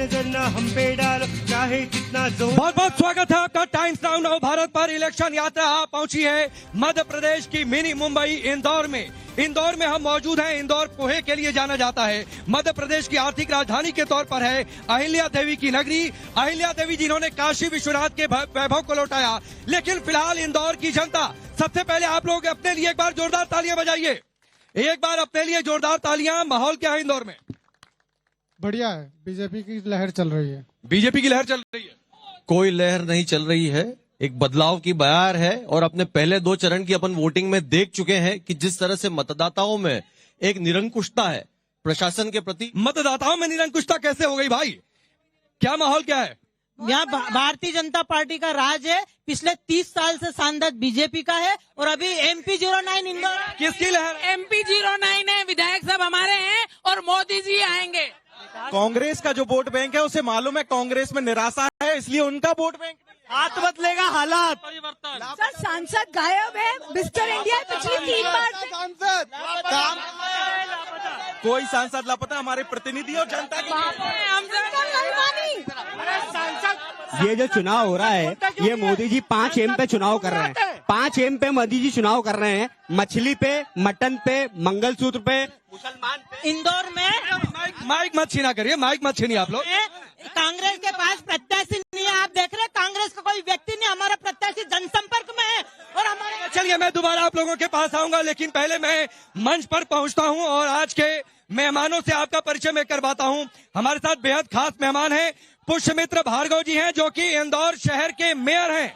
नजर ना हम पे डालो, चाहे कितना जोर। बहुत बहुत स्वागत है आपका टाइम्स नाउ नव भारत पर। इलेक्शन यात्रा पहुंची है मध्य प्रदेश की मिनी मुंबई इंदौर में। इंदौर में हम मौजूद हैं। इंदौर पोहे के लिए जाना जाता है, मध्य प्रदेश की आर्थिक राजधानी के तौर पर है। अहिल्या देवी की नगरी, अहिल्या देवी जिन्होंने काशी विश्वनाथ के वैभव को लौटाया। लेकिन फिलहाल इंदौर की जनता, सबसे पहले आप लोग अपने लिए एक बार जोरदार तालियां बजाइए, एक बार अपने लिए जोरदार तालियां। माहौल क्या है इंदौर में? बढ़िया है, बीजेपी की लहर चल रही है। बीजेपी की लहर चल रही है। कोई लहर नहीं चल रही है, एक बदलाव की बयार है। और अपने पहले 2 चरण की अपन वोटिंग में देख चुके हैं कि जिस तरह से मतदाताओं में एक निरंकुशता है प्रशासन के प्रति। मतदाताओं में निरंकुशता कैसे हो गई भाई? क्या माहौल क्या है? यहाँ भारतीय जनता पार्टी का राज है। पिछले 30 साल से सांसद बीजेपी का है और अभी MP 09 इंदौर। किसकी लहर? MP 09 है, विधायक सब हमारे हैं और मोदी जी आएंगे। कांग्रेस का जो वोट बैंक है उसे मालूम है कांग्रेस में निराशा है, इसलिए उनका वोट बैंक हाथ बदलेगा। हालात सर सांसद गायब है, मिस्टर इंडिया पिछली 3 बार सांसद कोई सांसद लापता। हमारे प्रतिनिधि और जनता की ये जो चुनाव हो रहा है, ये मोदी जी 5 एम पे चुनाव कर रहे हैं। 5 एम पे मोदी जी चुनाव कर रहे हैं। मछली पे, मटन पे, मंगलसूत्र पे, मुसलमान पे। इंदौर में माइक मत छीना करिए, माइक मत छीनिए आप लोग। कांग्रेस के पास प्रत्याशी नहीं है। आप देख रहे हैं कांग्रेस का कोई व्यक्ति नहीं, हमारा प्रत्याशी जनसंपर्क में है। और हमारे चलिए मैं दोबारा आप लोगों के पास आऊंगा, लेकिन पहले मैं मंच पर पहुंचता हूं और आज के मेहमानों से आपका परिचय मैं करवाता हूं। हमारे साथ बेहद खास मेहमान हैं, पुष्यमित्र भार्गव जी हैं जो कि इंदौर शहर के मेयर हैं।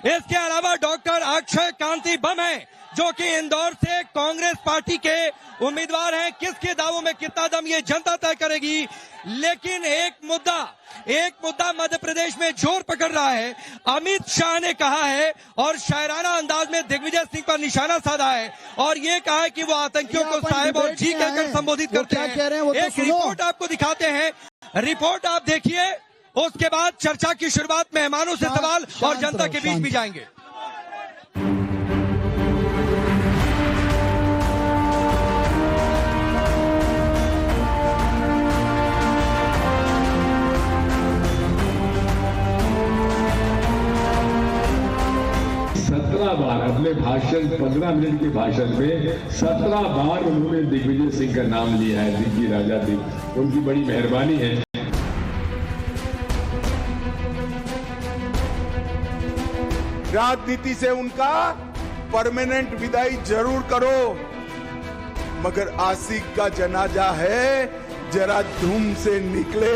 इसके अलावा डॉक्टर अक्षय कांति बम हैं जो कि इंदौर से कांग्रेस पार्टी के उम्मीदवार हैं। किसके दावों में कितना दम ये जनता तय करेगी। लेकिन एक मुद्दा मध्य प्रदेश में जोर पकड़ रहा है। अमित शाह ने कहा है और शायराना अंदाज में दिग्विजय सिंह पर निशाना साधा है और ये कहा है कि वो आतंकियों को साहेब और जी कहकर संबोधित करते हैं। एक रिपोर्ट आपको दिखाते हैं, रिपोर्ट आप देखिए, उसके बाद चर्चा की शुरुआत मेहमानों से सवाल और जनता के बीच भी जाएंगे। अपने भाषण 15 मिनट के भाषण में 17 बार उन्होंने दिग्विजय सिंह का नाम लिया है। दिग्गी राजा दिग, उनकी बड़ी मेहरबानी है। राजनीति से उनका परमानेंट विदाई जरूर करो, मगर आशिक का जनाजा है, जरा धूम से निकले।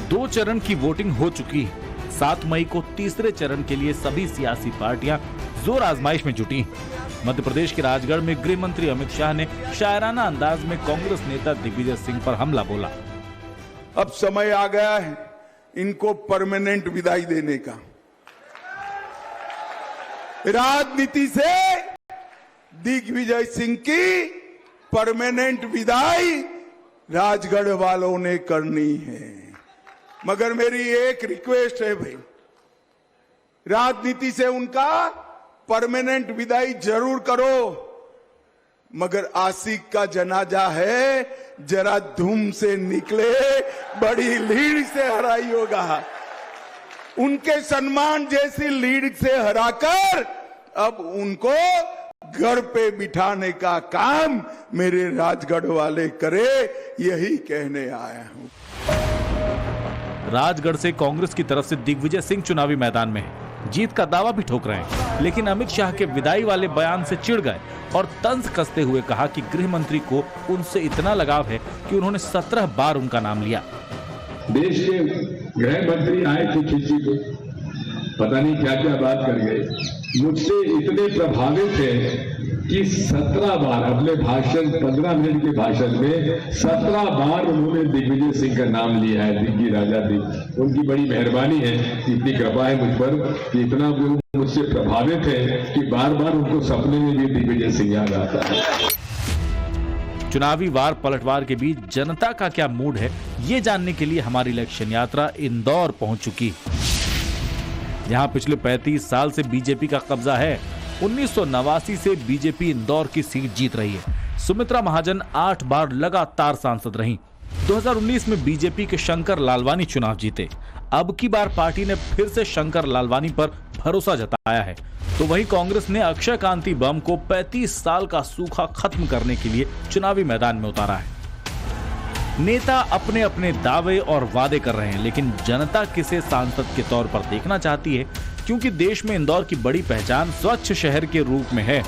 2 चरण की वोटिंग हो चुकी है। 7 मई को तीसरे चरण के लिए सभी सियासी पार्टियां जोर आजमाइश में जुटी। मध्य प्रदेश के राजगढ़ में गृह मंत्री अमित शाह ने शायराना अंदाज में कांग्रेस नेता दिग्विजय सिंह पर हमला बोला। अब समय आ गया है इनको परमानेंट विदाई देने का। राजनीति से दिग्विजय सिंह की परमानेंट विदाई राजगढ़ वालों ने करनी है। मगर मेरी एक रिक्वेस्ट है भाई, राजनीति से उनका परमानेंट विदाई जरूर करो, मगर आशिक का जनाजा है, जरा धूम से निकले, बड़ी लीड से हराई होगा। उनके सम्मान जैसी लीड से हराकर अब उनको घर पे बिठाने का काम मेरे राजगढ़ वाले करे, यही कहने आया हूं। राजगढ़ से कांग्रेस की तरफ से दिग्विजय सिंह चुनावी मैदान में है, जीत का दावा भी ठोक रहे हैं। लेकिन अमित शाह के विदाई वाले बयान से चिढ़ गए और तंज कसते हुए कहा कि गृह मंत्री को उनसे इतना लगाव है कि उन्होंने 17 बार उनका नाम लिया। देश के गृह मंत्री आए थे खिंची को, पता नहीं क्या क्या बात कर गए। मुझसे इतने प्रभावित थे कि 17 बार अपने भाषण 15 मिनट के भाषण में 17 बार उन्होंने दिग्विजय सिंह का नाम लिया है। दिग्गी राजा दिग, उनकी बड़ी मेहरबानी है, इतनी कृपा है मुझ पर कि इतना वो मुझसे प्रभावित है कि बार बार उनको सपने में भी दिग्विजय सिंह याद आता है। चुनावी वार पलटवार के बीच जनता का क्या मूड है, ये जानने के लिए हमारी इलेक्शन यात्रा इंदौर पहुंच चुकी। यहाँ पिछले 35 साल से बीजेपी का कब्जा है। 1989 से बीजेपी इंदौर की सीट जीत रही है। सुमित्रा महाजन 8 बार लगातार सांसद रहीं। 2019 में बीजेपी के शंकर लालवानी चुनाव जीते। अब की बार पार्टी ने फिर से शंकर लालवानी पर भरोसा जताया है। तो वहीं कांग्रेस ने अक्षय कांति बम को 35 साल का सूखा खत्म करने के लिए चुनावी मैदान में उतारा है। नेता अपने अपने दावे और वादे कर रहे हैं, लेकिन जनता किसे सांसद के तौर पर देखना चाहती है। क्योंकि देश में इंदौर की बड़ी पहचान स्वच्छ शहर के रूप में है,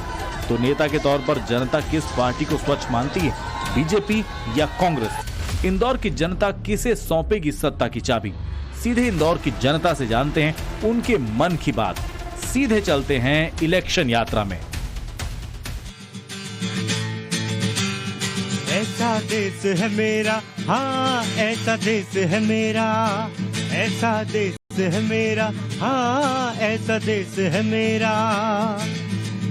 तो नेता के तौर पर जनता किस पार्टी को स्वच्छ मानती है, बीजेपी या कांग्रेस? इंदौर की जनता किसे सौंपेगी सत्ता की चाबी? सीधे इंदौर की जनता से जानते हैं उनके मन की बात। सीधे चलते हैं इलेक्शन यात्रा में। ऐसा देश है मेरा, हाँ ऐसा देश है मेरा, ऐसा देश है मेरा, हाँ ऐसा देश है मेरा,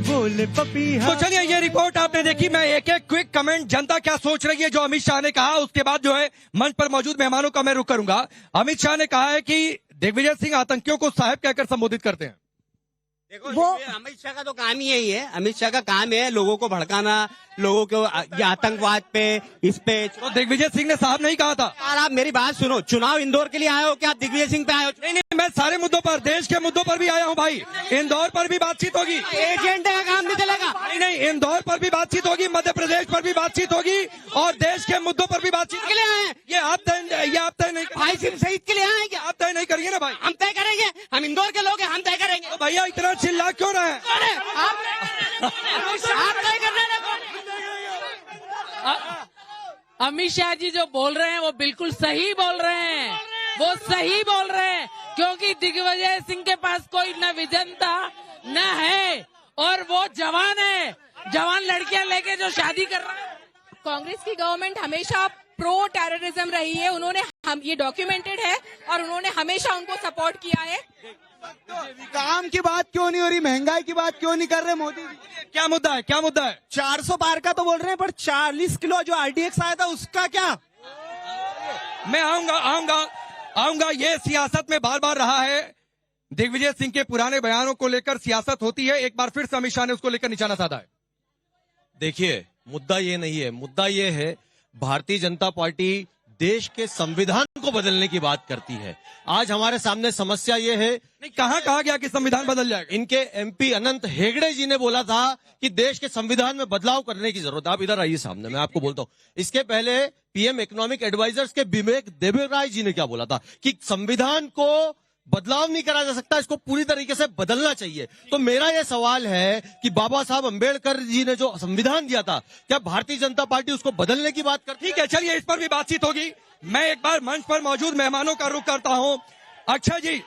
बोले पपीहा। तो चलिए ये रिपोर्ट आपने देखी। मैं एक एक क्विक कमेंट जनता क्या सोच रही है जो अमित शाह ने कहा, उसके बाद जो है मंच पर मौजूद मेहमानों का मैं रुख करूंगा। अमित शाह ने कहा है कि दिग्विजय सिंह आतंकियों को साहब कहकर संबोधित करते हैं। देखो वो अमित शाह का तो काम ही यही है। अमित शाह का काम है लोगों को भड़काना, लोगों को आतंकवाद पे, इस पे। तो दिग्विजय सिंह ने साहब नहीं कहा था। यार आप मेरी बात सुनो, चुनाव इंदौर के लिए आए हो क्या आप दिग्विजय सिंह पे आए हो? नहीं, मैं सारे मुद्दों पर, देश के मुद्दों पर भी आया हूँ भाई। इंदौर पर भी बातचीत होगी। एजेंडा का काम नहीं चलेगा। नहीं, इंदौर पर भी बातचीत होगी, मध्य प्रदेश पर भी बातचीत होगी और देश के मुद्दों पर भी बातचीत के लिए आए। ये आप तय नहीं, भाई सिर्फ शहीद के लिए आए क्या? आप तय नहीं करिए ना भाई। हम तय करेंगे, हम इंदौर के लोग हैं, हम तय करेंगे। तो भैया इतना चिल्ला क्यों रहे हैं? आप तय करने। अमित शाह जी जो बोल रहे हैं वो बिल्कुल सही बोल रहे हैं, वो सही बोल रहे हैं, क्योंकि दिग्विजय सिंह के पास कोई न विजन था न है, और वो जवान है, जवान लड़कियां लेके जो शादी कर रहे हैं। कांग्रेस की गवर्नमेंट हमेशा प्रो टेररिज्म रही है, उन्होंने ये डॉक्यूमेंटेड है और उन्होंने हमेशा उनको सपोर्ट किया है। काम की बात क्यों नहीं हो रही, महंगाई की बात क्यों नहीं कर रहे मोदी जी? क्या मुद्दा है, क्या मुद्दा है? 400 पार का तो बोल रहे हैं, पर 40 किलो जो RDX आया था उसका क्या? मैं आऊंगा। ये सियासत में बार बार रहा है। दिग्विजय सिंह के पुराने बयानों को लेकर सियासत होती है, एक बार फिर से अमित शाह ने उसको लेकर निशाना साधा है। देखिए मुद्दा ये नहीं है, मुद्दा ये है भारतीय जनता पार्टी देश के संविधान को बदलने की बात करती है। आज हमारे सामने समस्या ये है, नहीं कहाँ कहा गया कि संविधान बदल जाएगा? इनके MP अनंत हेगड़े जी ने बोला था कि देश के संविधान में बदलाव करने की जरूरत है। आप इधर आइए सामने, मैं आपको बोलता हूं। इसके पहले PM इकोनॉमिक एडवाइजर्स के विवेक देबराय जी ने क्या बोला था कि संविधान को बदलाव नहीं करा जा सकता, इसको पूरी तरीके से बदलना चाहिए। तो मेरा यह सवाल है कि बाबा साहब अंबेडकर जी ने जो संविधान दिया था, क्या भारतीय जनता पार्टी उसको बदलने की बात करती? ठीक है, चलिए इस पर भी बातचीत होगी। मैं एक बार मंच पर मौजूद मेहमानों का रुख करता हूं। अक्षय जी,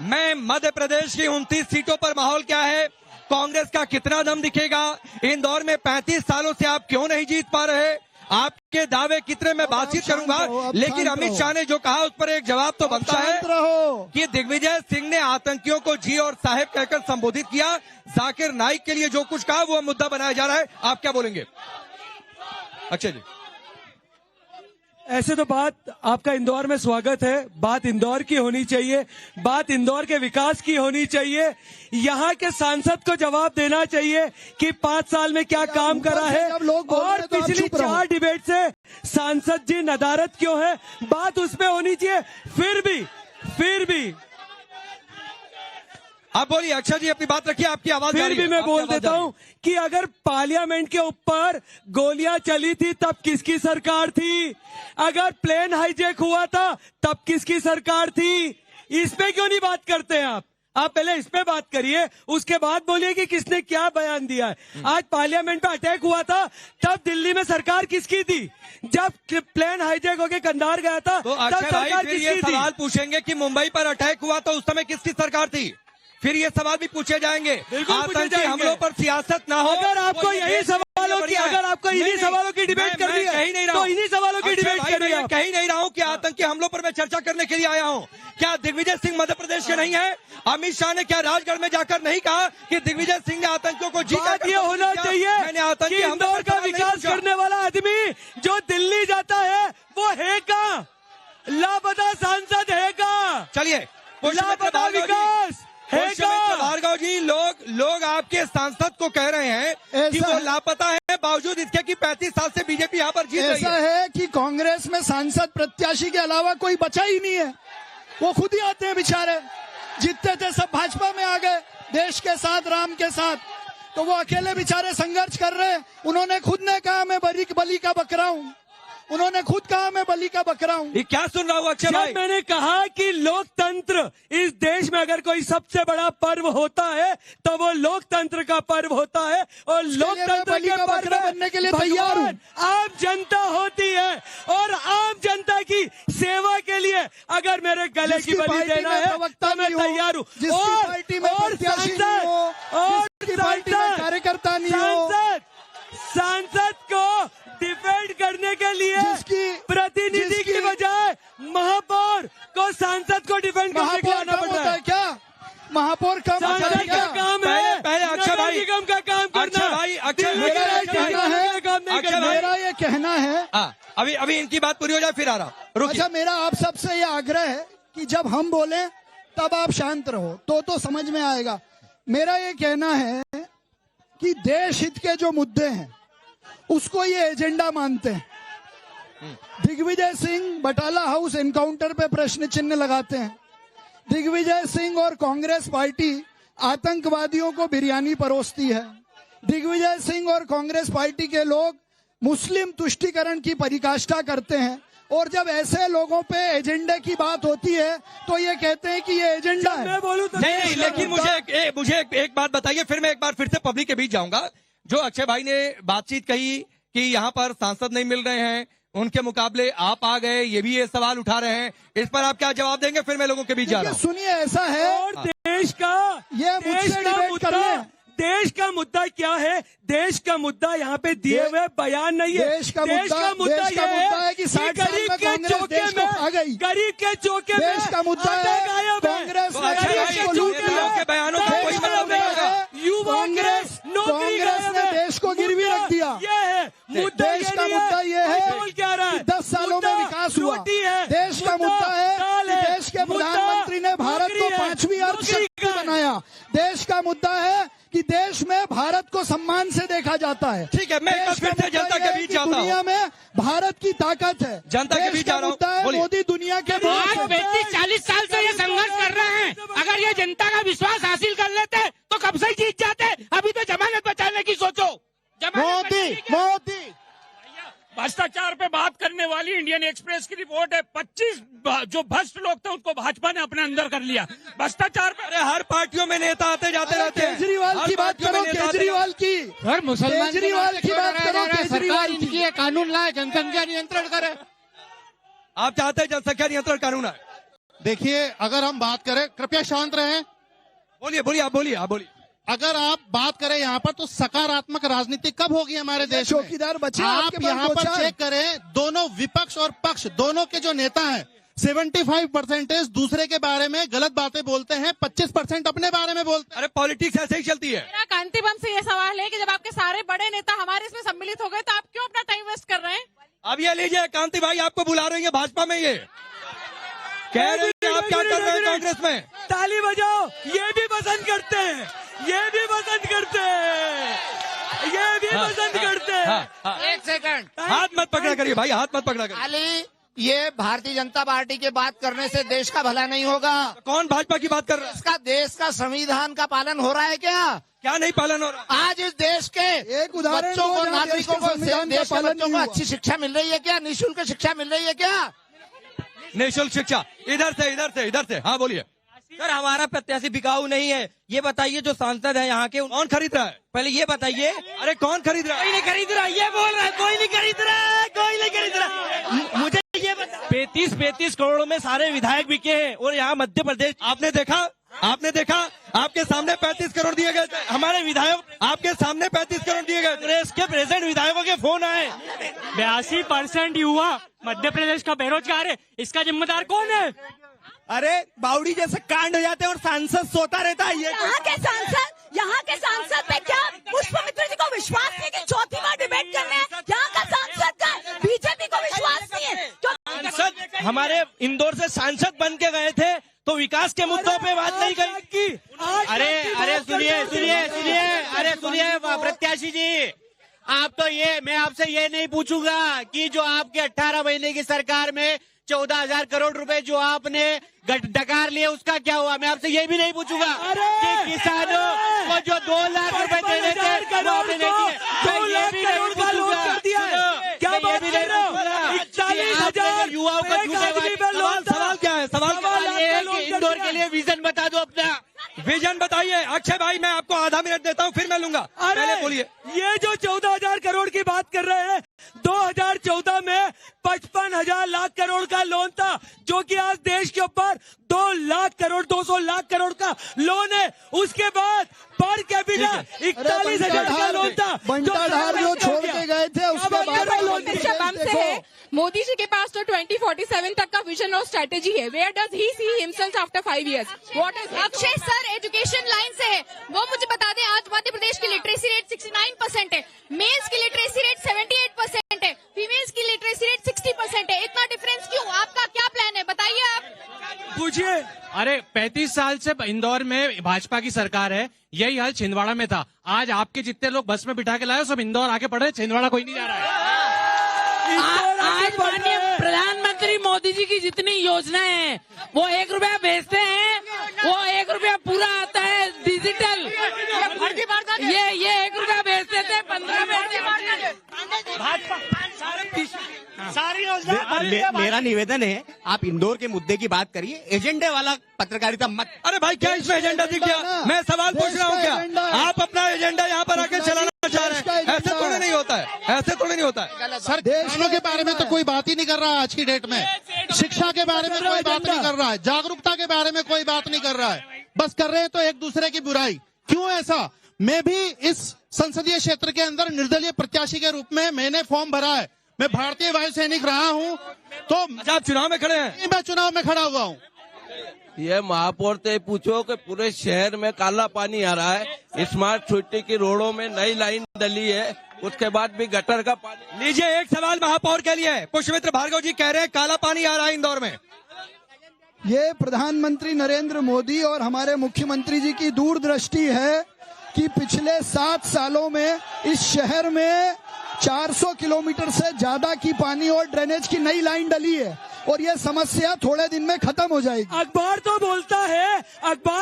मैं मध्य प्रदेश की 29 सीटों पर माहौल क्या है, कांग्रेस का कितना दम दिखेगा, इंदौर में 35 सालों से आप क्यों नहीं जीत पा रहे, आपके दावे कितने, मैं बातचीत करूंगा। लेकिन अमित शाह ने जो कहा उस पर एक जवाब तो बनता है कि दिग्विजय सिंह ने आतंकियों को जी और साहेब कहकर संबोधित किया। जाकिर नाइक के लिए जो कुछ कहा वो मुद्दा बनाया जा रहा है, आप क्या बोलेंगे? अच्छा जी, ऐसे तो बात आपका इंदौर में स्वागत है, बात इंदौर की होनी चाहिए, बात इंदौर के विकास की होनी चाहिए। यहाँ के सांसद को जवाब देना चाहिए कि 5 साल में क्या काम करा है, और पिछली 4 डिबेट से सांसद जी नदारद क्यों है, बात उस पे होनी चाहिए। फिर भी आप बोलिए अक्षय जी, अपनी बात रखिए, आपकी आवाज। फिर भी मैं बोल देता हूं कि अगर पार्लियामेंट के ऊपर गोलियां चली थी तब किसकी सरकार थी, अगर प्लेन हाईजैक हुआ था तब किसकी सरकार थी, इस पे क्यों नहीं बात करते हैं आप? आप पहले इस पे बात करिए, उसके बाद बोलिए कि किसने क्या बयान दिया है। आज पार्लियामेंट पे अटैक हुआ था तब दिल्ली में सरकार किसकी थी? जब प्लेन हाईजैक होके कंधार गया था तो तब सरकार किसकी थी? सवाल पूछेंगे कि मुंबई पर अटैक हुआ तो उस समय किसकी सरकार थी? फिर ये सवाल भी पूछे जाएंगे। आतंकी हमलों पर सियासत ना हो। अगर आपको यही सवालों की, अगर आपको इन्हीं सवालों की डिबेट करनी है कहीं नहीं रहा तो इन्हीं सवालों की डिबेट करिए। कहीं नहीं रहा हूँ कि आतंकी हमलों पर मैं चर्चा करने के लिए आया हूँ। क्या दिग्विजय सिंह मध्य प्रदेश के नहीं है? अमित शाह ने क्या राजगढ़ में जाकर नहीं कहा कि दिग्विजय सिंह ने आतंकियों को जीता? ये होना चाहिए कि इंदौर का विकास करने वाला आदमी जो दिल्ली जाता है वो है कहाँ? लापता सांसद है कहाँ? चलिए, लापता विकास भार्गव जी, लोग आपके सांसद को कह रहे हैं कि वो लापता है, बावजूद इसके कि 35 साल से बीजेपी यहाँ पर जीत रही ऐसा है। है कि कांग्रेस में सांसद प्रत्याशी के अलावा कोई बचा ही नहीं है, वो खुद ही आते हैं बेचारे। जीतते थे सब भाजपा में आ गए, देश के साथ, राम के साथ, तो वो अकेले बेचारे संघर्ष कर रहे हैं। उन्होंने खुद ने कहा मैं बलि का बकरा हूँ, उन्होंने खुद कहा मैं बलि का बकरा हूँ। ये क्या सुन रहा हूँ अक्षय भाई? जब मैंने कहा कि लोकतंत्र इस देश में अगर कोई सबसे बड़ा पर्व होता है तो वो लोकतंत्र का पर्व होता है, और लोकतंत्र के पर्व बनने के लिए तैयार हूँ। आम जनता होती है, और आम जनता की सेवा के लिए अगर मेरे गले की बलि देना है तो मैं तैयार हूँ। और कार्यकर्ता नहीं हो, सांसद को डिफेंड करने के लिए प्रतिनिधि की बजाय महापौर को सांसद को डिफेंड करने के लिए आना पड़ता है। क्या महापौर का सांसद का काम है पहले अक्षय नगर भाई निगम का काम करना। मेरा ये कहना है, अभी इनकी बात पूरी हो जाए फिर आ रहा हूं। अच्छा, मेरा आप सबसे ये आग्रह है कि जब हम बोले तब आप शांत रहो, तो समझ में आएगा। मेरा ये कहना है कि देश हित के जो मुद्दे हैं उसको ये एजेंडा मानते हैं। दिग्विजय सिंह बटाला हाउस एनकाउंटर पे प्रश्न चिन्ह लगाते हैं। दिग्विजय सिंह और कांग्रेस पार्टी आतंकवादियों को बिरयानी परोसती है। दिग्विजय सिंह और कांग्रेस पार्टी के लोग मुस्लिम तुष्टीकरण की परिकाष्ठा करते हैं, और जब ऐसे लोगों पे एजेंडे की बात होती है तो ये कहते हैं कि ये एजेंडा है। मैं बोलूं तो नहीं, लेकिन मुझे एक बात बताइए, फिर मैं एक बार फिर से पब्लिक के बीच जाऊंगा। जो अक्षय भाई ने बातचीत कही कि यहाँ पर सांसद नहीं मिल रहे हैं, उनके मुकाबले आप आ गए, ये भी ये सवाल उठा रहे हैं, इस पर आप क्या जवाब देंगे? फिर मैं लोगों के बीच जा रहा हूँ। सुनिए, ऐसा है, और देश का देश का मुद्दा क्या है? देश का मुद्दा यहाँ पे दिए हुए बयान नहीं है। देश का मुद्दा यह है कि 60 साल गरीब में के कांग्रेस चौके देश को खा गई। गरीब के चौके देश का मुद्दा है कांग्रेस के बयानों का कोई मतलब नहीं होगा। कांग्रेस ने देश को गिरवी रख दिया। ये है मुद्दा, देश का मुद्दा ये है क्या रहा है? 10 सालों में विकास हुआ। देश का मुद्दा है कि देश के प्रधानमंत्री ने भारत को 5वीं अर्थशक्ति बनाया। देश का मुद्दा है कि देश में भारत को सम्मान से देखा जाता है। ठीक है, मैं फिर से जनता के बीच जाता हूँ। दुनिया में भारत की ताकत है, जनता के बीच जा रहा हूँ। मोदी दुनिया के 35-40 साल से ये संघर्ष कर रहे हैं। अगर ये जनता का विश्वास हासिल कर लेते तो कब से जीत जाते। अभी तो जमानत बचाने की सोचो। मोदी भ्रष्टाचार पे बात करने वाली इंडियन एक्सप्रेस की रिपोर्ट है। 25 जो भ्रष्ट लोग थे उनको भाजपा ने अपने अंदर कर लिया। भ्रष्टाचार पे अरे हर पार्टियों में नेता आते जाते रहते हैं। केजरीवाल की बात करो, केजरीवाल की मुसलमान केजरीवाल की बात करो, केजरीवाल इनकी ये कानून लाए, जनसंख्या नियंत्रण करे। आप चाहते हैं जनसंख्या नियंत्रण कानून है? देखिए, अगर हम बात करें, कृपया शांत रहें। बोलिए, आप बोलिए। अगर आप बात करें यहाँ पर, तो सकारात्मक राजनीति कब होगी हमारे देश में? चौकीदार बच्चे आप यहाँ पर चेक करें, दोनों विपक्ष और पक्ष दोनों के जो नेता हैं 75% दूसरे के बारे में गलत बातें बोलते हैं, 25% अपने बारे में बोलते हैं। अरे पॉलिटिक्स ऐसे ही चलती है। मेरा कांतिबम से ये सवाल है कि जब आपके सारे बड़े नेता हमारे इसमें सम्मिलित हो गए तो आप क्यों अपना टाइम वेस्ट कर रहे हैं? अब ये लीजिए, कांति भाई आपको बुला रही है भाजपा में, ये कह रहे हैं आप क्या कर रहे हैं कांग्रेस में। ताली बजाओ, ये भी पसंद करते हैं, ये भी पसंद करते हैं, ये भी पसंद करते हैं। एक सेकंड, हाथ मत पकड़ा करिए भाई, हाथ मत पकड़ा करिए। खाली ये भारतीय जनता पार्टी की बात करने से देश का भला नहीं होगा। कौन भाजपा की बात कर रहा है? इसका देश का संविधान का पालन हो रहा है क्या नहीं पालन हो रहा? आज इस देश के एक उदाहरण बच्चों को, दो, नागरिकों को, देश के बच्चों को अच्छी शिक्षा मिल रही है क्या? निःशुल्क शिक्षा मिल रही है क्या? निःशुल्क शिक्षा इधर से हाँ बोलिए। सर, हमारा प्रत्याशी बिकाऊ नहीं है, ये बताइए। जो सांसद है यहाँ के, कौन खरीद रहा है? पहले ये बताइए। अरे कौन खरीद रहा है? कोई नहीं खरीद रहा, ये बोल रहा है कोई नहीं खरीद रहा। मुझे ये बता, 35 करोड़ में सारे विधायक बिके हैं, और यहाँ मध्य प्रदेश आपने देखा आपके सामने 35 करोड़ दिए गए थे। हमारे विधायक आपके सामने 35 करोड़ दिए गए। कांग्रेस के प्रेसिडेंट विधायकों के फोन आए। 82% युवा मध्य प्रदेश का बेरोजगार है, इसका जिम्मेदार कौन है? अरे बावड़ी जैसे कांड हो जाते हैं और सांसद सोता रहता है। यहाँ के सांसद पे क्या पुष्पमित्र जी को विश्वास नहीं कि चौथी बार डिबेट करने हैं? यहाँ का सांसद का बीजेपी को विश्वास नहीं है। सांसद हमारे इंदौर से सांसद बन के गए थे तो विकास के मुद्दों पे बात नहीं करी। अरे सुनिए प्रत्याशी जी, आप तो ये, मैं आपसे ये नहीं पूछूंगा कि जो आपके 18 महीने की सरकार में 14,000 करोड़ रुपए जो आपने डकार लिए उसका क्या हुआ। मैं आपसे ये भी नहीं पूछूंगा कि किसानों को जो 2 लाख रुपए देने थे वो आपने नहीं दिए। मैं ये भी नहीं पूछूंगा, क्या ये भी नहीं पूछूंगा युवाओं को सवाल क्या है? सवाल ये है कि इंदौर के लिए विजन बता दो अपना। विजन बताइए। अक्षय भाई मैं आपको आधा मिनट देता हूँ, फिर मैं लूंगा। पहले बोलिए। ये जो 14,000 करोड़ की बात कर रहे हैं, 2014 में 55,000 लाख करोड़ का लोन था, जो कि आज देश के ऊपर 2 लाख करोड़ 200 लाख करोड़ का लोन है। उसके बाद पर कैपिटा 41,000 का लोन था। बंटाधार जो छोड़ के गए थे उसके बाद लोन। मोदी जी के पास तो 2047 तक का विजन और स्ट्रेटेजी है। Where does he see himself after 5 years? What is Akshay sir education line से है, वो मुझे बता दें। आज मध्य प्रदेश की लिटरेसी रेट 69% है, मेल्स की लिटरेसी रेट 78% है, फीमेल्स की लिटरेसी रेट 60% है। इतना डिफरेंस क्यों? आपका क्या प्लान है, बताइए आप। पूछिए। अरे 35 साल से इंदौर में भाजपा की सरकार है, यही हाल छिंदवाड़ा में था। आज आपके जितने लोग बस में बिठा के लाए सब इंदौर आके पढ़े, छिंदवाड़ा कोई नहीं जा रहा है। आज माननीय प्रधानमंत्री मोदी जी की जितनी योजनाएं हैं वो 1 रुपया भेजते हैं, वो 1 रुपया पूरा आता है डिजिटल। ये 1 रुपया भेजते थे 15 सारी योजना। मेरा निवेदन है आप इंदौर के मुद्दे की बात करिए, एजेंडे वाला पत्रकारिता मत। अरे भाई क्या इसमें एजेंडा दिख गया? मैं सवाल पूछ रहा हूँ, क्या आप अपना एजेंडा यहाँ पर आके चलाना चाह रहे हैं? ऐसे थोड़ी नहीं होता है, ऐसे थोड़ी नहीं होता है। सर किसानों के बारे में तो कोई बात ही नहीं कर रहा है आज की डेट में, शिक्षा के बारे में कोई बात नहीं कर रहा है, जागरूकता के बारे में कोई बात नहीं कर रहा है, बस कर रहे हैं तो एक दूसरे की बुराई। क्यों ऐसा? मैं भी इस संसदीय क्षेत्र के अंदर निर्दलीय प्रत्याशी के रूप में मैंने फॉर्म भरा है। मैं भारतीय वायु सैनिक रहा हूं, तो आप चुनाव में खड़े हैं? मैं चुनाव में खड़ा हुआ हूं। ये महापौर से पूछो कि पूरे शहर में काला पानी आ रहा है। स्मार्ट सिटी की रोडों में नई लाइन डली है, उसके बाद भी गटर का पानी। लीजिए एक सवाल महापौर के लिए। पुष्पमित्र भार्गव जी कह रहे हैं काला पानी आ रहा है इंदौर में। ये प्रधानमंत्री नरेंद्र मोदी और हमारे मुख्यमंत्री जी की दूरदृष्टि है कि पिछले 7 सालों में इस शहर में 400 किलोमीटर से ज्यादा की पानी और ड्रेनेज की नई लाइन डली है और ये समस्या थोड़े दिन में खत्म हो जाएगी। अखबार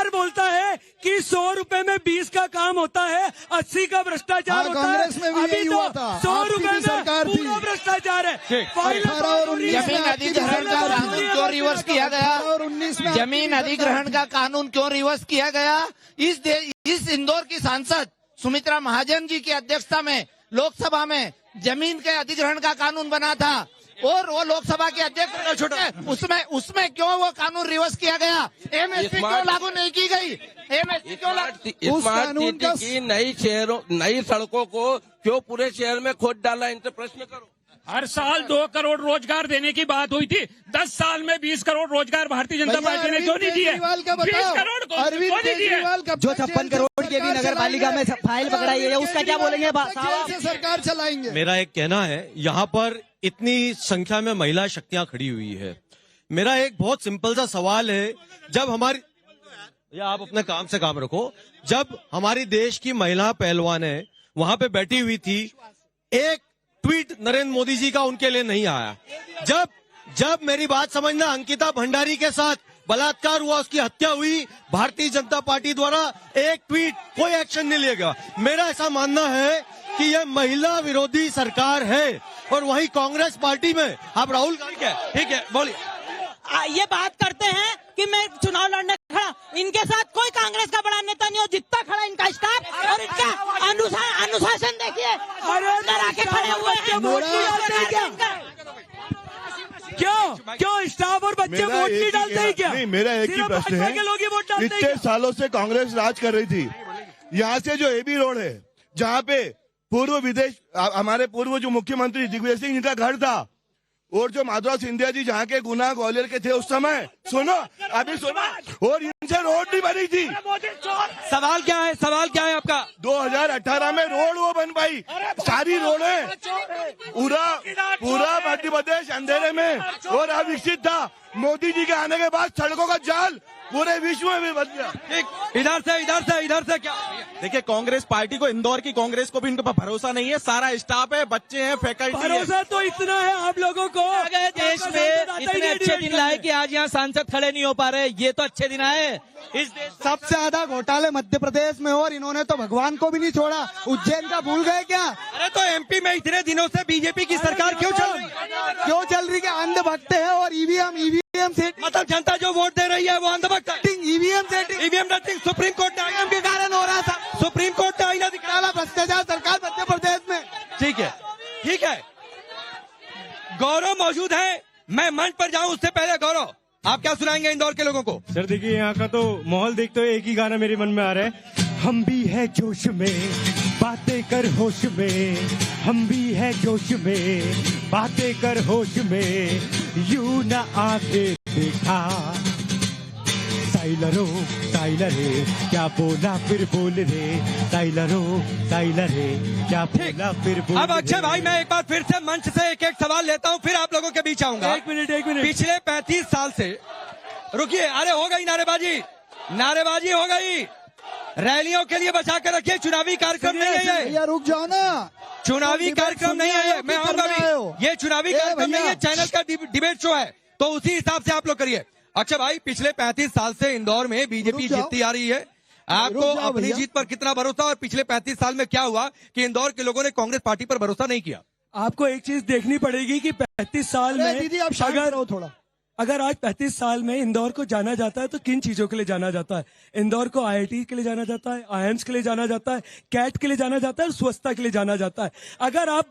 बोलता है कि 100 रुपए में 20 का काम होता है, 80 का भ्रष्टाचार होता है। कांग्रेस में भी यही हुआ था। 100 रुपए में सरकार थी, पूरा भ्रष्टाचार है। 18 और 19 जमीन अधिग्रहण का कानून क्यों रिवर्स किया गया? और 19 में जमीन अधिग्रहण का कानून क्यों रिवर्स किया गया? इस इंदौर की सांसद सुमित्रा महाजन जी की अध्यक्षता में लोकसभा में जमीन के अधिग्रहण का कानून बना था और वो लोकसभा के अध्यक्ष उसमें क्यों वो कानून रिवर्स किया गया? एमएसपी क्यों लागू नहीं की गई? एमएसपी क्यों स्मार्ट सिटी की नई सड़कों को क्यों पूरे शहर में खोद डाला? इनसे प्रश्न करो। हर साल 2 करोड़ रोजगार देने की बात हुई थी, 10 साल में 20 करोड़ रोजगार भारतीय जनता पार्टी ने क्यों नहीं दिए? 20 करोड़ क्यों नहीं दिए? जो 56 करोड़ के भी नगर पालिका में फाइल पकड़ाई है उसका क्या बोलेंगे? सरकार चलाएंगे। मेरा एक कहना है, यहाँ पर इतनी संख्या में महिला शक्तियां खड़ी हुई है। मेरा एक बहुत सिंपल सा सवाल है, जब हमारी, या आप अपने काम से काम रखो, जब हमारी देश की महिला पहलवान है वहां पे बैठी हुई थी, एक ट्वीट नरेंद्र मोदी जी का उनके लिए नहीं आया। जब मेरी बात समझना, अंकिता भंडारी के साथ बलात्कार हुआ, उसकी हत्या हुई, भारतीय जनता पार्टी द्वारा एक ट्वीट, कोई एक्शन नहीं लिया गया। मेरा ऐसा मानना है कि यह महिला विरोधी सरकार है और वहीं कांग्रेस पार्टी में आप राहुल गांधी, ठीक है बोलिए। ये बात करते हैं कि मैं चुनाव लड़ने खड़ा, इनके साथ कोई कांग्रेस का बड़ा नेता नहीं हो, जितना खड़ा इनका स्टाफ और इनका अनुशासन देखिए, अंदर आके खड़े हुए हैं। क्यों स्टाफ और बच्चे वोट नहीं डालते हैं क्या? नहीं, मेरा एक ही प्रश्न है, इतने सालों से कांग्रेस राज कर रही थी, यहाँ से जो एबी रोड है, जहाँ पे हमारे पूर्व जो मुख्यमंत्री दिग्विजय सिंह जिनका घर था, और जो माधवराव सिंधिया जी जहाँ के गुना ग्वालियर के थे उस समय, सुनो अभी सुनो, और से रोड नहीं बनी थी। सवाल क्या है, सवाल क्या है आपका? 2018 में रोड वो बन पाई, सारी रोडें पूरा मध्य प्रदेश अंधेरे में और अविकसित था। मोदी जी के आने के बाद सड़कों का जाल पूरे विश्व में भी बन गया। इधर से क्या? देखिए, कांग्रेस पार्टी को, इंदौर की कांग्रेस को भी इनके पास भरोसा नहीं है। सारा स्टाफ है, बच्चे हैं, फैकल्टी है। भरोसा तो इतना है आप लोगों को। देश में इतने अच्छे दिन लाए कि आज यहाँ सांसद खड़े नहीं हो पा रहे, ये तो अच्छे दिन आए। इस देश सबसे ज्यादा घोटाले मध्य प्रदेश में, और इन्होंने तो भगवान को भी नहीं छोड़ा। उज्जैन का भूल गए क्या? अरे तो एमपी में इतने दिनों से बीजेपी की सरकार क्यों चल रही है? अंधभक्त है और ईवीएम सेटिंग, मतलब जनता जो वोट दे रही है वो अंधभक्त है। ईवीएम सेटिंग सुप्रीम कोर्ट ने आईना के कारण हो रहा था। सुप्रीम कोर्ट ने आईना दिखाया। भ्रष्टाचार सरकार मध्य प्रदेश में। ठीक है। गौरव मौजूद है, मैं मंच पर जाऊं उससे पहले गौरव, आप क्या सुनाएंगे इंदौर के लोगों को? सर देखिए, यहाँ का तो माहौल देखते हुए एक ही गाना मेरे मन में आ रहा है, हम भी है जोश में बातें कर होश में, हम भी है जोश में बातें कर होश में, यूं न आके देखा साइलरो साइलरे क्या बोला फिर बोल रे, साइलरो साइलरे क्या बोला फिर बोल। अब अक्षय भाई, मैं एक बार फिर से मंच से एक एक सवाल लेता हूं, फिर आप लोगों के बीच आऊंगा। एक मिनट। पिछले 35 साल से, रुकिए, अरे हो गई नारेबाजी हो गई। रैलियों के लिए बचा कर रखिए, चुनावी कार्यक्रम नहीं है ये। रुक जाओ ना, चुनावी कार्यक्रम नहीं है ये। मैं आऊंगा भी, ये चुनावी कार्यक्रम नहीं है, चैनल का डिबेट शो है, तो उसी हिसाब से आप लोग करिए। अक्षय भाई, पिछले 35 साल से इंदौर में बीजेपी जीतती आ रही है, आपको अपनी जीत पर कितना भरोसा, और पिछले 35 साल में क्या हुआ कि इंदौर के लोगों ने कांग्रेस पार्टी पर भरोसा नहीं किया? आपको एक चीज देखनी पड़ेगी कि 35 साल में, दीदी आप शांत रहो थोड़ा। अगर आज 35 साल में इंदौर को जाना जाता है तो किन चीजों के लिए जाना जाता है? इंदौर को आईआईटी के लिए जाना जाता है, आईएम्स के लिए जाना जाता है, कैट के लिए जाना जाता है और स्वच्छता के लिए जाना जाता है। अगर आप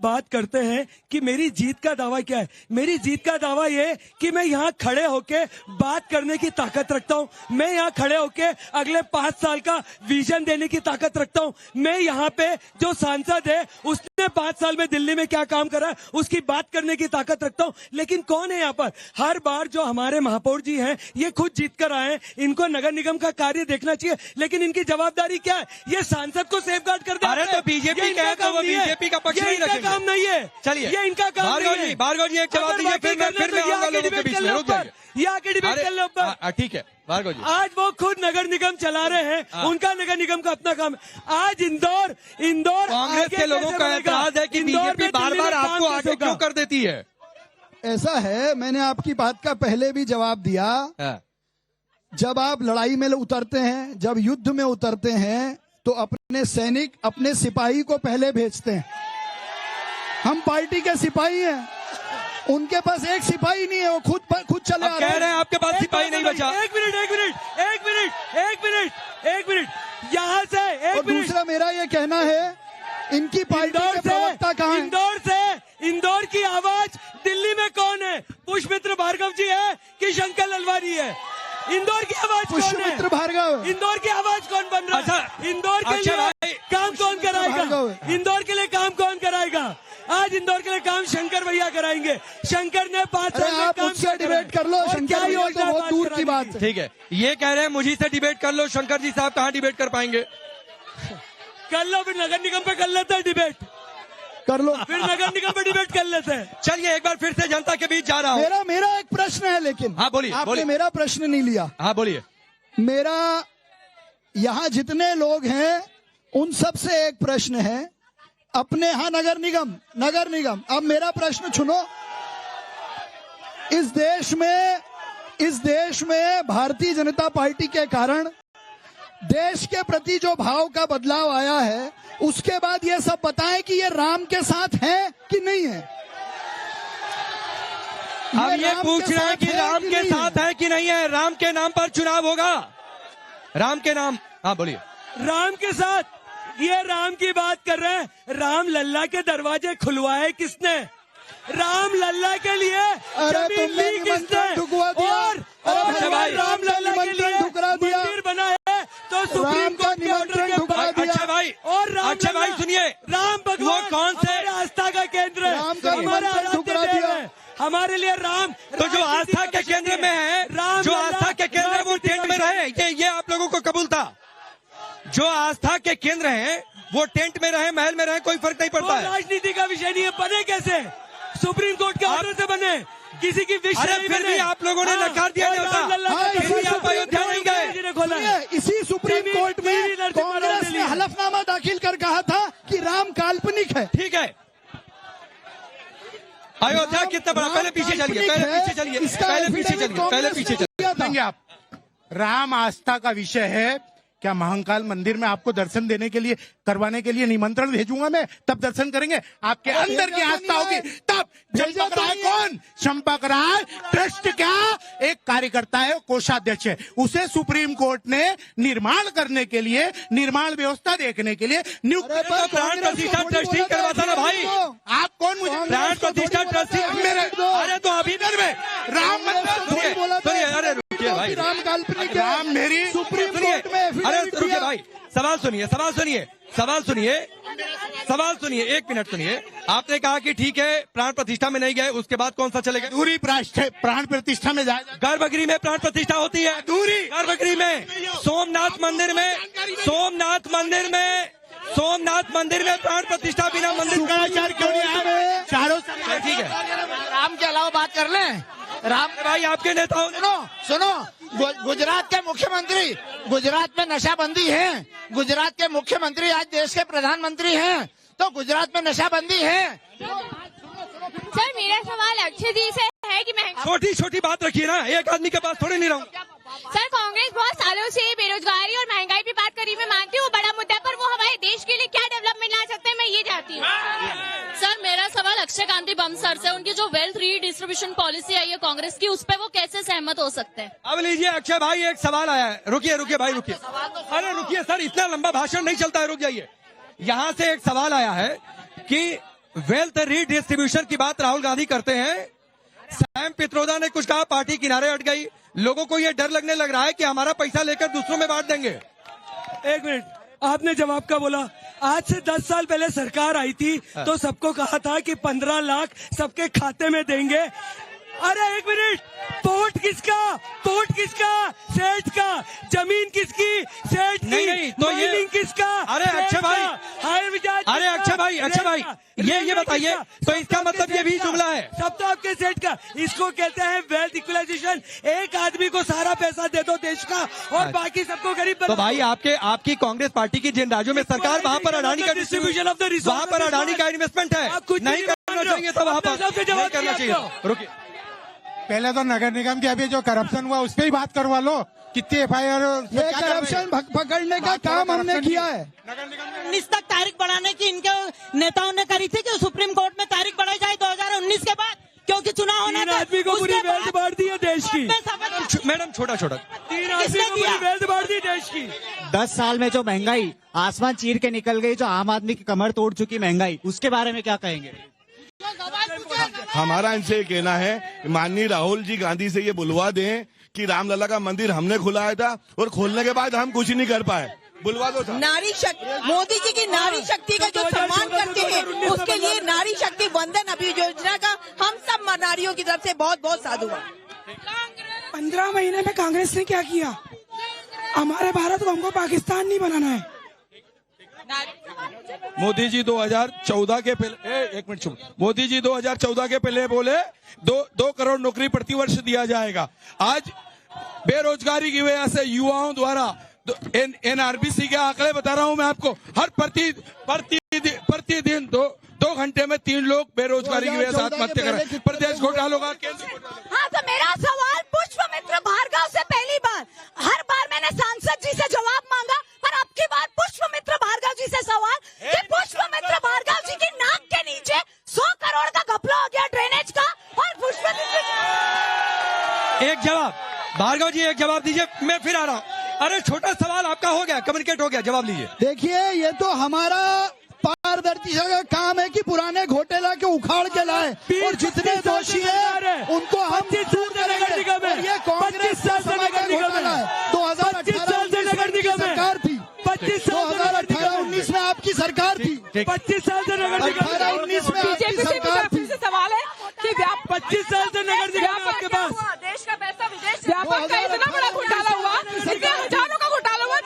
बात करते हैं कि मेरी जीत का दावा क्या है, मेरी जीत का दावा ये कि मैं यहाँ खड़े होके बात करने की ताकत रखता हूँ, मैं यहाँ खड़े होके अगले 5 साल का विजन देने की ताकत रखता हूँ, मैं यहाँ पे जो सांसद है उसने 5 साल में दिल्ली में क्या काम करा उसकी बात करने की ताकत रखता हूँ। लेकिन कौन है यहाँ पर? हर बार जो हमारे महापौर जी हैं ये खुद जीत कर आए हैं, इनको नगर निगम का कार्य देखना चाहिए, लेकिन इनकी जवाबदारी क्या है? ये सांसद को सेफगार्ड कर दे। अरे तो बीजेपी का पक्ष नहीं रखेंगे, काम नहीं है। चलिए, ये इनका काम नहीं है। भार्गव जी एक जवाब दीजिए, फिर मैं आऊंगा लोगों के बीच में। रुक जाइए, ये आके डिबेट कर लो ऊपर। ठीक है भार्गव जी, आज वो खुद नगर निगम चला रहे हैं, उनका नगर निगम का अपना काम है। आज इंदौर कांग्रेस के लोगों का एतराज है कि बीजेपी बार बार आपको आगे क्यों कर देती है? ऐसा है, मैंने आपकी बात का पहले भी जवाब दिया। जब आप लड़ाई में उतरते हैं, जब युद्ध में उतरते हैं, तो अपने सैनिक, अपने सिपाही को पहले भेजते हैं। हम पार्टी के सिपाही हैं, उनके पास एक सिपाही नहीं है, वो खुद चले आ रहे हैं। कह रहे हैं आपके पास सिपाही नहीं बचा। एक मिनट, यहाँ से एक मिनट। दूसरा मेरा ये कहना है, इनकी पार्टी के प्रवक्ता कहाँ हैं? इंदौर की आवाज दिल्ली में कौन है? पुष्पमित्र भार्गव जी है कि शंकर ललवारी है? इंदौर की आवाज कौन है? पुष्पमित्र भार्गव। इंदौर की आवाज कौन बन रहा है? इंदौर के लिए काम कौन कराएगा? इंदौर के लिए काम कौन कराएगा? आज इंदौर के लिए काम शंकर भैया कराएंगे। शंकर ने 5 साल आप मुझसे डिबेट कर लो, शंकर भैया तो बहुत दूर की बात है। ठीक है, ये कह रहे हैं मुझे से डिबेट कर लो। शंकर जी साहब कहाँ डिबेट कर पाएंगे? कर लो, फिर नगर निगम पे कर लेते हैं डिबेट, कर लो, फिर नगर निगम पे डिबेट कर लेते हैं। चलिए, एक बार फिर से जनता के बीच जा रहा हूँ। मेरा एक प्रश्न है, लेकिन हाँ बोलिए, आपने मेरा प्रश्न नहीं लिया। हाँ बोलिए। मेरा यहाँ जितने लोग हैं उन सब से एक प्रश्न है, अपने यहाँ नगर निगम। अब मेरा प्रश्न सुनो, इस देश में भारतीय जनता पार्टी के कारण देश के प्रति जो भाव का बदलाव आया है, उसके बाद ये सब बताएं कि ये राम के साथ है कि नहीं है। अब ये पूछ रहे हैं कि राम के साथ है कि नहीं है। राम के नाम पर चुनाव होगा, राम के नाम। हाँ बोलिए। राम के साथ, ये राम की बात कर रहे हैं। राम लल्ला के दरवाजे खुलवाए किसने? राम लल्ला के लिए जमीन ली किसने? और राम लल्ला के लिए मंदिर बना है तो सुप्रीम कोर्ट के ऑर्डर के बाद। अच्छा भाई, और अच्छा भाई सुनिए, राम भगवान कौन से आस्था का केंद्र है, हमारा आराध्य देव है, हमारे लिए राम। तो जो आस्था के कबूल था। जो आस्था के केंद्र हैं वो टेंट में रहे, महल में रहे, कोई फर्क नहीं पड़ता है। राजनीति का विषय नहीं है, बने कैसे? सुप्रीम कोर्ट के ऑर्डर से बने, किसी की विश अरे नहीं फिर भी बने। आप लोगों ने नकार दिया न्योता, फिर भी आप अयोध्या नहीं गए। इसी सुप्रीम कोर्ट में कांग्रेस ने हलफनामा दाखिल कर कहा था कि राम काल्पनिक है। ठीक है, अयोध्या कितना बड़ा, पहले पीछे चलिए, पहले पीछे चलिए, पहले पीछे चलिए, पहले पीछे चलिए। आप राम आस्था का विषय है, क्या महाकाल मंदिर में आपको दर्शन देने के लिए, करवाने के लिए निमंत्रण भेजूंगा मैं, तब दर्शन करेंगे? आपके अंदर की आस्था होगी तब। चंपक राय कौन? चंपक राय ट्रस्ट क्या, एक कार्यकर्ता है, कोषाध्यक्ष है। उसे सुप्रीम कोर्ट ने निर्माण करने के लिए, निर्माण व्यवस्था देखने के लिए नियुक्त। प्राण प्रतिष्ठा ट्रस्टी करवाता ना भाई। आप कौन? मुझे प्राण प्रतिष्ठा ट्रस्टी मेरे, अरे तो अभी में राम सुनिए, अरे रुकिए भाई, राम काल्पनिक राम मेरी सुप्रीम कोर्ट में। अरे रुकिए भाई, सवाल सुनिए, सवाल सुनिए, सवाल सुनिए, सवाल सुनिए, एक मिनट सुनिए। आपने कहा कि ठीक है प्राण प्रतिष्ठा में नहीं गए, उसके बाद कौन सा चलेगा? दूरी प्राण प्रतिष्ठा में जाए। गर्भगृह में प्राण प्रतिष्ठा होती है, दूरी गर्भगृह में, सोमनाथ मंदिर में, सोमनाथ मंदिर में, सोमनाथ मंदिर में प्राण प्रतिष्ठा बिना मंदिर क्यों नहीं आए? चारों ठीक है, राम के अलावा बात कर लें। राम भाई आपके नेताओं ने सुनो, गुजरात के मुख्यमंत्री, गुजरात में नशाबंदी है, गुजरात के मुख्यमंत्री आज देश के प्रधानमंत्री हैं, तो गुजरात में नशाबंदी है। सर मेरा सवाल अक्षय जी से है कि मैं छोटी छोटी बात रखिए ना, एक आदमी के पास थोड़ी नहीं रहूं। सर कांग्रेस बहुत सालों से बेरोजगारी और महंगाई पे बात करी, मैं मानती हूँ बड़ा मुद्दा, पर वो हमारे देश के लिए क्या डेवलपमेंट ला सकते हैं, मैं ये जानती हूँ। सर मेरा सवाल अक्षय कांति बम सर से, उनकी जो वेल्थ रीडिस्ट्रीब्यूशन पॉलिसी आई है कांग्रेस की, उस पर वो कैसे सहमत हो सकते हैं? अब लीजिए अक्षय भाई, एक सवाल आया है। रुकिए रुकिए भाई, रुकिए, अरे रुकिए सर, इतना लंबा भाषण नहीं चलता है, रुक जाइए। यहाँ से एक सवाल आया है कि वेल्थ रीडिस्ट्रीब्यूशन की बात राहुल गांधी करते हैं, सैम पित्रोदा ने कुछ कहा, पार्टी किनारे हट गई, लोगों को ये डर लगने लग रहा है कि हमारा पैसा लेकर दूसरों में बांट देंगे। एक मिनट, आपने जवाब का बोला। आज से 10 साल पहले सरकार आई थी तो सबको कहा था कि 15 लाख सबके खाते में देंगे। अरे एक मिनट, पोर्ट किसका? पोर्ट किसका? सेठ का। जमीन किसकी? सेठ की। नहीं, तो ये किसका? अरे अक्षय भाई, अरे अक्षय भाई, अक्षय भाई, ये बताइए, तो इसका मतलब ये भी जुमला है? सब तो आपके सेठ का। इसको कहते हैं वेल्थ इक्वलाइजेशन। एक आदमी को सारा पैसा दे दो देश का और बाकी सबको गरीब बना। तो भाई आपकी कांग्रेस पार्टी की जिन राज्यों में सरकार, वहाँ पर अडानी का डिस्ट्रीब्यूशन ऑफ द रिसोर्स, वहाँ पर अडानी का इन्वेस्टमेंट है, नहीं करना चाहिए था, वहाँ पर नहीं करना चाहिए। रुकिए, पहले तो नगर निगम की अभी जो करप्शन हुआ उस पर ही बात करवा लो। कितनी FIR? ये करप्शन पकड़ने का काम हमने किया है। 19 तक तारीख बढ़ाने की इनके नेताओं ने करी थी कि सुप्रीम कोर्ट में तारीख बढ़ाई जाए 2019 के बाद, क्योंकि चुनाव होना था। आदमी को पूरी वेल्थ बांट दी है देश की। मैडम छोटा छोटा 3 आदमी को पूरी वेल्थ बांट दी देश की। 10 साल में जो महंगाई आसमान चीर के निकल गई, जो आम आदमी की कमर तोड़ चुकी महंगाई, उसके बारे में क्या कहेंगे? हमारा इनसे ये कहना है, माननीय राहुल जी गांधी से ये बुलवा दें कि रामलला का मंदिर हमने खुलाया था और खोलने के बाद हम कुछ नहीं कर पाए, बुलवा दो था। नारी शक्ति, मोदी जी की नारी शक्ति का जो सम्मान करते हैं, उसके लिए नारी शक्ति वंदन अभियान योजना का हम सब नारियों की तरफ से बहुत बहुत साधुवाद। 15 महीने में कांग्रेस ने क्या किया? हमारे भारत को, हमको पाकिस्तान नहीं बनाना है। मोदी जी 2014 के पहले, एक मिनट सुन, मोदी जी 2014 के पहले बोले 2 करोड़ नौकरी प्रतिवर्ष दिया जाएगा। आज बेरोजगारी की वजह से युवाओं द्वारा NRBC के आंकड़े बता रहा हूं मैं आपको, हर प्रतिदिन 2 घंटे में 3 लोग बेरोजगारी की वजह से आत्महत्या कर रहे हैं। प्रदेश घोटालों का केंद्र। हाँ, तो मेरा सवाल पुष्पमित्र भार्गव से पहली बार, हर बार मैंने सांसद जी से जवाब मांगा, पर अब की बार पुष्पमित्र भार्गव जी से सवाल कि पुष्पमित्र भार्गव जी की नाक के नीचे 100 करोड़ का घपला हो गया ड्रेनेज का, और पुष्पमित्र एक जवाब, भार्गव जी एक जवाब दीजिए, मैं फिर आ रहा हूँ। अरे छोटा सवाल आपका हो गया, कम्युनिकेट हो गया, जवाब लीजिए। देखिए, ये तो हमारा पारदर्शिता का काम है कि पुराने घोटाला के उखाड़ के लाए और जितने दोषी हैं उनको हम दूर करेंगे। और ये कांग्रेस का समय का घोटाला है। 2018 से नगर निगम सरकार थी, 2018-19 में आपकी सरकार थी, 25 साल से नगर निगम 18-19 में आपकी सरकार थी। सवाल है कि 25 साल से नगर निगम आपके पास, देश का पैसा विदेश व्यापक का इतना बड़ा घोटाला हुआ, इतने हजारों का घोटाला हुआ,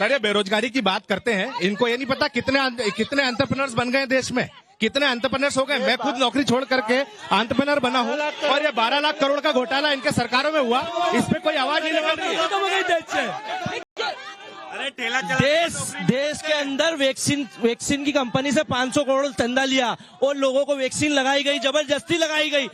सर ये बेरोजगारी की बात करते हैं, इनको ये नहीं पता कितने एंटरप्रेन्योर्स बन गए देश में, कितने एंटरप्रेन्योर्स हो गए। मैं खुद नौकरी छोड़ करके एंटरप्रेन्योर बना हूँ और ये 12 लाख करोड़ का घोटाला इनके सरकारों में हुआ, इस पे कोई आवाज नहीं लगा रही। देश के अंदर वैक्सीन की कंपनी से 500 करोड़ चंदा लिया और लोगों को वैक्सीन लगाई गई, जबरदस्ती लगाई गई।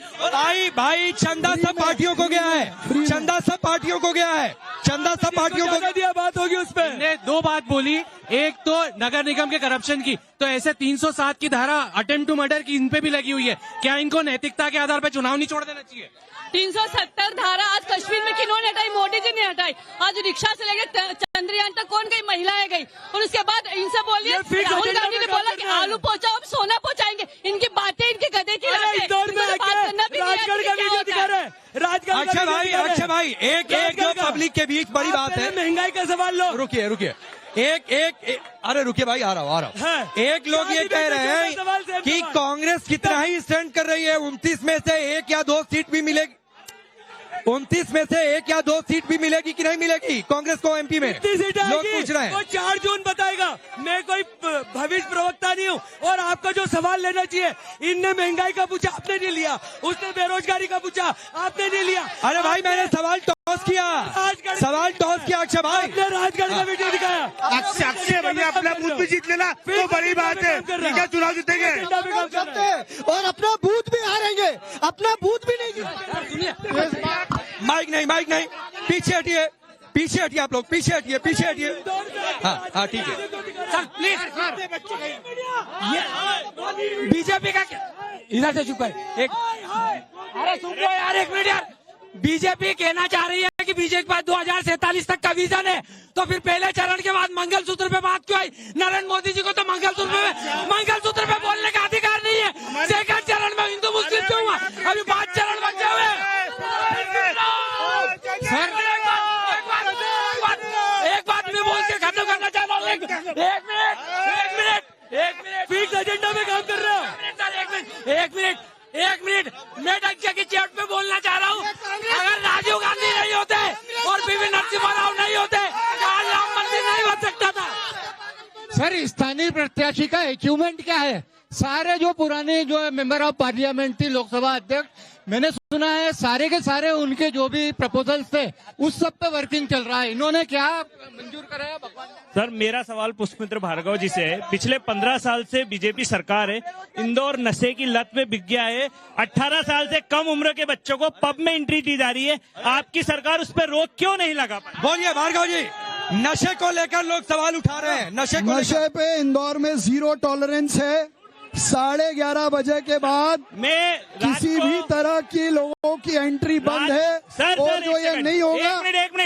भाई चंदा सब पार्टियों को गया है, चंदा सब पार्टियों को गया है, चंदा सब पार्टियों को दिया। बात होगी उस पर। ने दो बात बोली, एक तो नगर निगम के करप्शन की, तो ऐसे 307 की धारा अटेम्प्ट टू मर्डर की इन पे भी लगी हुई है। क्या इनको नैतिकता के आधार पर चुनाव नहीं छोड़ देना चाहिए? 370 धारा आज कश्मीर में किन्होंने हटाई? मोदी जी ने हटाई। आज रिक्शा से लेकर चंद्रयान तक कौन गई? महिलाएं गई। और उसके बाद इनसे बोलिए, राहुल गांधी ने बोला कि आलू पहुंचाओ, अब सोना पहुंचाएंगे। इनकी बातें, इनके गधे की अक्षय भाई एक जो पब्लिक के बीच बड़ी बात है, महंगाई का सवाल लो। रुकिए अरे रुकिए भाई, आ रहा हूँ। एक लोग ये कह रहे हैं कि कांग्रेस कितना ही स्टैंड कर रही है, 29 में से 1 या 2 सीट भी मिलेगी, 29 में से 1 या 2 सीट भी मिलेगी कि नहीं मिलेगी कांग्रेस को एमपी में? लोग पूछ रहे हैं। वो 4 जून बताएगा। मैं कोई भविष्य प्रवक्ता नहीं हूँ। और आपका जो सवाल लेना चाहिए, इनने महंगाई का पूछा, आपने नहीं लिया। उसने बेरोजगारी का पूछा, आपने नहीं लिया। अरे भाई मैंने सवाल टॉस किया, अक्षय भाई। राजगढ़ का वीडियो दिखाया। अक्षय भैया अपना बूथ भी जीत लेना तो बड़ी बात है, ठीक है, चुनाव जीतेंगे और अपना बूथ भी हारेंगे, अपना बूथ भी नहीं जीतेंगे। माइक नहीं, पीछे हटिए आप लोग, पीछे हटिए। हाँ ठीक है सर, प्लीज बीजेपी का इधर से चुप है। अरे सुन लो यार, 1 मिनट यार। बीजेपी कहना चाह रही है कि बीजेपी के पास 2047 तक का विजन है, तो फिर पहले चरण के बाद मंगलसूत्र पे बात क्यों आई? नरेंद्र मोदी जी को तो मंगलसूत्र पे बोलने का अधिकार नहीं है। सेकंड चरण में हिंदू मुस्लिम क्यों हुआ? अभी 5 चरण बचे हुए। एक बात मैं बोल के खत्म करना चाहता हूँ। एक मिनट फिक्स एजेंडा में काम कर रहा हूँ। एक मिनट मैं ढंग की चैट में बोलना चाह रहा हूँ। अगर राजीव गांधी नहीं होते और पीवी नरसिम्हा राव नहीं होते, आज राम मंदिर नहीं बन सकता था। सर, स्थानीय प्रत्याशी का अचीवमेंट क्या है? सारे जो पुराने जो मेंबर ऑफ पार्लियामेंट थी, लोकसभा अध्यक्ष, मैंने सुना है सारे के सारे उनके जो भी प्रपोजल्स थे उस सब पे वर्किंग चल रहा है। इन्होंने क्या मंजूर कराया? भगवान। सर, मेरा सवाल पुष्पमित्र भार्गव जी से है। पिछले 15 साल से बीजेपी सरकार है, इंदौर नशे की लत में बिक गया है। 18 साल से कम उम्र के बच्चों को पब में एंट्री दी जा रही है। आपकी सरकार उस पर रोक क्यों नहीं लगा पाई? बोलिए भार्गव जी। नशे को लेकर लोग सवाल उठा रहे हैं। नशे पे इंदौर में 0 टॉलरेंस है। 11:30 बजे के बाद किसी भी तरह की लोगों की एंट्री बंद है। और जो ये नहीं होगा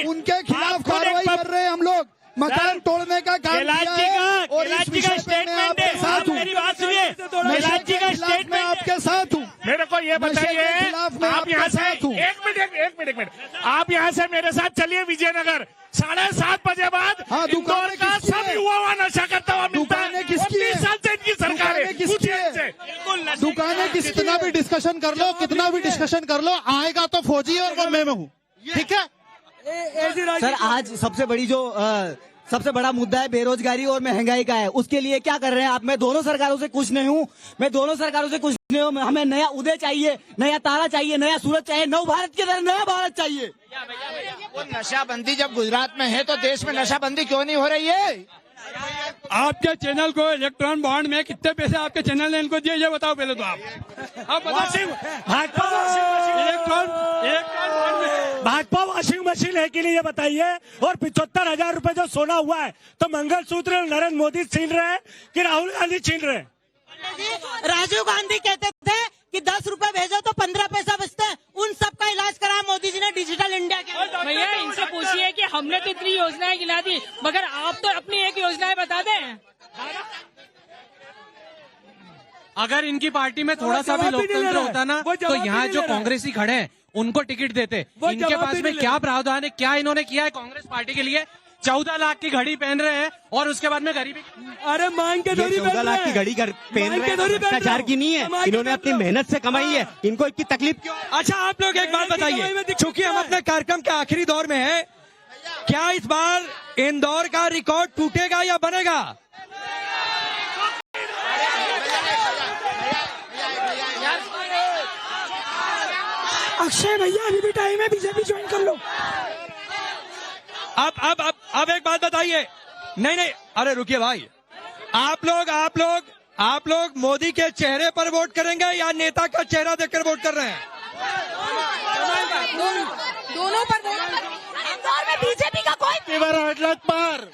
उनके खिलाफ कार्रवाई कर रहे हैं हम लोग। मकान तोड़ने का काम किया है और इस विषय पे मैं आपके साथ हूँ। नशे के खिलाफ मैं आपके साथ हूँ। मेरे को ये बताइए, आप यहाँ से एक मिनट आप यहाँ से मेरे साथ चलिए विजयनगर। 7:30 बजे बाद इंदौर का सब युवा नशा करता हुआ मिलता है। 30 साल से इनकी सरकार है। दुकानें कितना भी डिस्कशन कर लो, आएगा तो फौजी और वो मैं हूँ, ठीक है? सर, आज सबसे बड़ा मुद्दा है बेरोजगारी और महंगाई का है। उसके लिए क्या कर रहे हैं आप? मैं दोनों सरकारों से खुश नहीं हूँ। हमें नया उदय चाहिए, नया तारा चाहिए, नया सूरज चाहिए, नव भारत की तरह नया भारत चाहिए। वो नशाबंदी जब गुजरात में है तो देश में नशाबंदी क्यों नहीं हो रही है? आपके चैनल को इलेक्ट्रॉन बॉन्ड में कितने पैसे आपके चैनल ने इनको दिए, ये बताओ पहले तो आप भाजपा वॉशिंग मशीन है कि नहीं ये बताइए। और 75,000 रुपए जो सोना हुआ है, तो मंगलसूत्र नरेंद्र मोदी छीन रहे हैं कि राहुल गांधी छीन रहे हैं? राजीव गांधी कहते थे कि 10 रुपए भेजो तो 15 पैसा बचते हैं। उन सब का इलाज करा मोदी जी ने डिजिटल इंडिया के। भैया इनसे पूछिए कि हमने तो इतनी योजनाएं गिना दी, मगर आप तो अपनी एक योजनाएं बता दें। अगर इनकी पार्टी में थोड़ा सा भी लोकतंत्र होता ना, तो यहाँ जो कांग्रेसी खड़े हैं उनको टिकट देते। इनके पास में क्या प्रावधान है, क्या इन्होंने किया है कांग्रेस पार्टी के लिए? 14 लाख की घड़ी पहन रहे हैं और उसके बाद में गरीबी। अरे मांग के 14 लाख की घड़ी पहन रहे हैं, भ्रष्टाचार की नहीं है। इन्होंने अपनी मेहनत से कमाई है, इनको इतनी तकलीफ क्यों? अच्छा आप लोग एक बात बताइए, चूंकि हम अपने कार्यक्रम के आखिरी दौर में हैं, क्या इस बार इंदौर का रिकॉर्ड टूटेगा या बनेगा? अक्षय भैया अभी भी टाइम है, बीजेपी ज्वाइन कर लो। अब एक बात बताइए। नहीं, अरे रुकिए भाई, आप लोग मोदी के चेहरे पर वोट करेंगे या नेता का चेहरा देखकर वोट कर रहे हैं? दोनों पर इंदौर में बीजेपी का कोई पर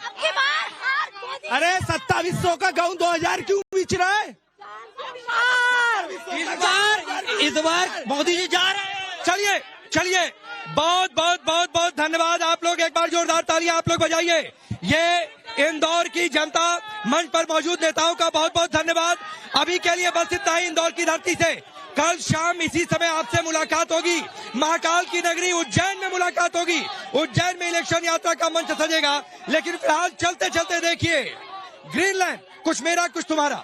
अरे 2700 का गाँव 2000 क्यों बीच रहा है? इस बार मोदी जी जा रहे हैं। चलिए, बहुत धन्यवाद। आप लोग एक बार जोरदार तालियां आप लोग बजाइए। ये इंदौर की जनता, मंच पर मौजूद नेताओं का बहुत बहुत धन्यवाद। अभी के लिए बस इतना ही इंदौर की धरती से। कल शाम इसी समय आपसे मुलाकात होगी, महाकाल की नगरी उज्जैन में मुलाकात होगी। उज्जैन में इलेक्शन यात्रा का मंच सजेगा, लेकिन फिलहाल चलते चलते देखिए ग्रीनलैंड, कुछ मेरा कुछ तुम्हारा।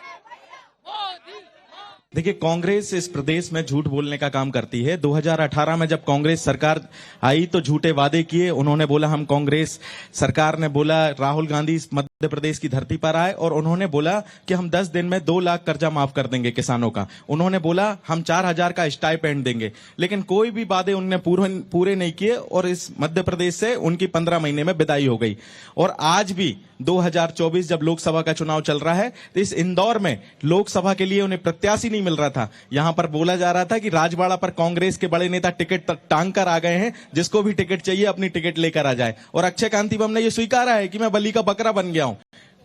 देखिए, कांग्रेस इस प्रदेश में झूठ बोलने का काम करती है। 2018 में जब कांग्रेस सरकार आई तो झूठे वादे किए। उन्होंने बोला हम कांग्रेस सरकार ने बोला राहुल गांधी मध्य प्रदेश की धरती पर आए और उन्होंने बोला कि हम 10 दिन में 2 लाख कर्जा माफ कर देंगे किसानों का। उन्होंने बोला हम 4000 का स्टाइपेंड देंगे, लेकिन कोई भी वादे उन्होंने पूरे नहीं किए और इस मध्य प्रदेश से उनकी 15 महीने में विदाई हो गई। और आज भी 2024 जब लोकसभा का चुनाव चल रहा है तो इस इंदौर में लोकसभा के लिए उन्हें प्रत्याशी नहीं मिल रहा था। यहां पर बोला जा रहा था कि राजवाड़ा पर कांग्रेस के बड़े नेता टिकट टांग कर आ गए हैं, जिसको भी टिकट चाहिए अपनी टिकट लेकर आ जाए। और अक्षय कांति बम ने यह स्वीकारा है कि मैं बलि का बकरा बन गया हूं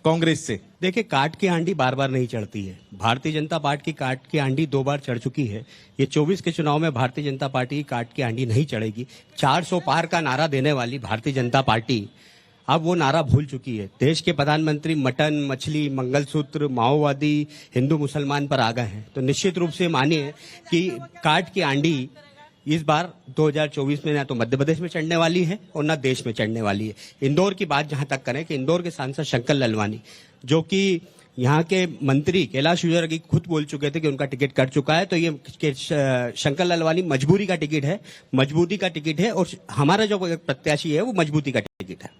कांग्रेस से। देखिए, काट की हांडी बार बार नहीं चढ़ती है। भारतीय जनता पार्टी की काट की हांडी 2 बार चढ़ चुकी है। ये 24 के चुनाव में भारतीय जनता पार्टी की काट की हांडी नहीं चढ़ेगी। 400 पार का नारा देने वाली भारतीय जनता पार्टी अब वो नारा भूल चुकी है। देश के प्रधानमंत्री मटन, मछली, मंगलसूत्र, माओवादी, हिंदू मुसलमान पर आ गए हैं। तो निश्चित रूप से मानिए कि काट की आंधी इस बार 2024 में ना तो मध्य प्रदेश में चढ़ने वाली है और ना देश में चढ़ने वाली है। इंदौर की बात जहां तक करें कि इंदौर के सांसद शंकर ललवानी, जो कि यहाँ के मंत्री कैलाश विजयवर्गीय खुद बोल चुके थे कि उनका टिकट कट चुका है, तो ये शंकर ललवानी मजबूरी का टिकट है, मजबूती का टिकट है और हमारा जो प्रत्याशी है वो मजबूती का टिकट है।